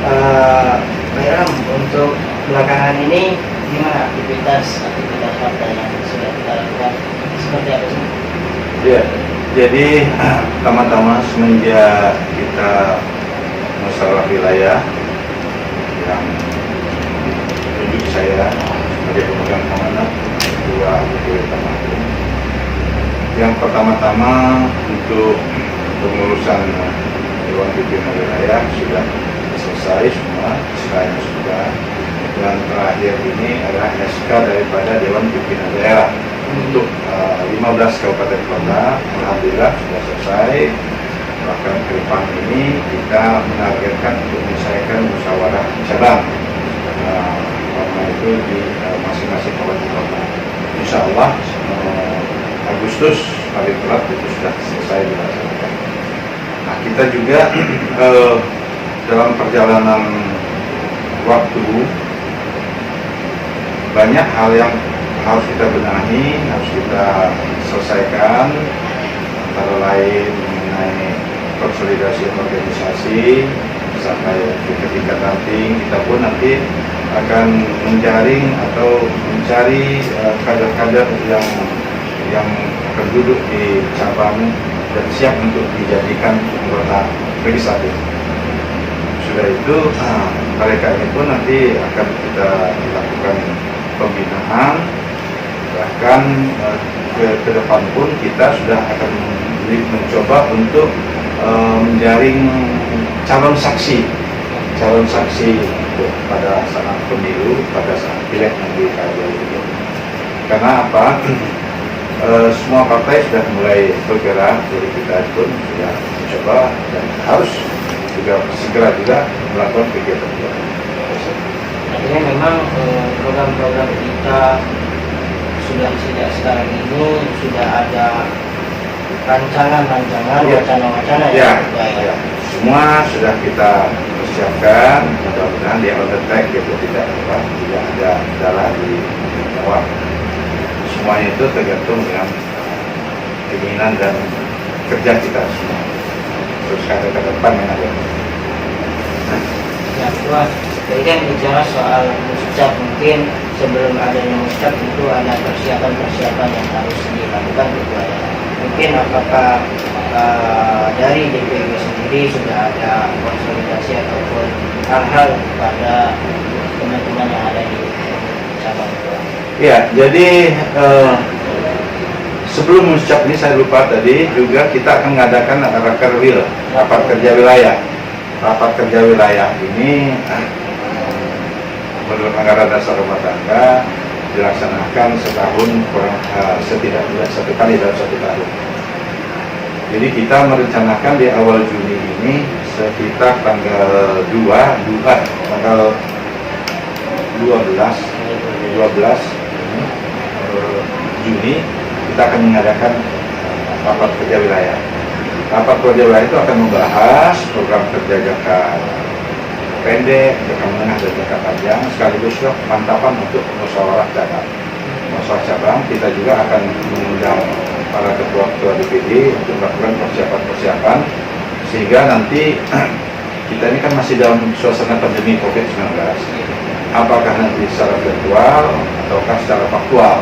Pak Ilham, untuk belakangan ini gimana aktivitas partai yang sudah kita lakukan seperti apa sih? Ya, jadi pertama-tama semenjak kita musyawarah wilayah yang tunjuk saya sebagai pemegang amanat Ketua DPW Tamagung. Yang pertama-tama untuk pengurusan Dewan Pimpinan Wilayah sudah selesai semua, SK-nya sudah. Dan terakhir ini adalah SK daripada Dewan Pimpinan Daerah untuk 15 kabupaten kota. Alhamdulillah sudah selesai. Bahkan ke depan ini kita menargetkan untuk menyelesaikan musyawarah cabang karena itu di masing-masing kabupaten kota. Insya Allah Agustus paling telat itu sudah selesai dilaksanakan. Nah, kita juga dalam perjalanan waktu banyak hal yang harus kita benahi, harus kita selesaikan, antara lain mengenai konsolidasi organisasi sampai ke tingkat ranting. Kita pun nanti akan menjaring atau mencari kader-kader yang akan duduk di cabang dan siap untuk dijadikan anggota legislatif. Sudah itu mereka ini pun nanti akan kita lakukan pembinaan, bahkan ke depan pun kita sudah akan mencoba untuk menjaring calon saksi pada saat pemilu, pada saat pileg nanti itu. Karena apa? Semua partai sudah mulai bergerak, jadi kita pun sudah mencoba dan harus juga segera juga melakukan kegiatan. Artinya memang program-program kita sudah sejak sekarang ini sudah ada rancangan-rancangan, wacana-wacana ya. Semua sudah kita persiapkan, mudah-mudahan di on the track gitu, tidak ada kendala di bawah. Semuanya itu tergantung dengan keinginan dan kerja kita semua. Terus ke depan yang ada. Ya, Tuan. Jadi kan bicara soal muscap, mungkin sebelum adanya muscap itu ada persiapan-persiapan yang harus dilakukan gitu ya. Mungkin apakah dari DPW sendiri sudah ada konsolidasi ataupun hal-hal pada teman-teman yang ada di cabang itu? Ya, jadi sebelum muscap ini saya lupa tadi juga kita akan mengadakan rakerwil, rapat kerja wilayah. Rapat kerja wilayah ini menurut anggaran dasar rumah tangga dilaksanakan setahun setidaknya 1 kali dalam 1 tahun. Jadi kita merencanakan di awal Juni ini sekitar tanggal 12 Juni kita akan mengadakan rapat kerja wilayah. Rapat kerja wilayah itu akan membahas program kerja jangka pendek, jangka menengah, dan jangka panjang, sekaligus juga pemantapan untuk musyawarah cabang. Musyawarah cabang kita juga akan mengundang para ketua-ketua DPD untuk melakukan persiapan-persiapan sehingga nanti kita ini kan masih dalam suasana pandemi COVID-19. Apakah nanti secara virtual ataukah secara faktual?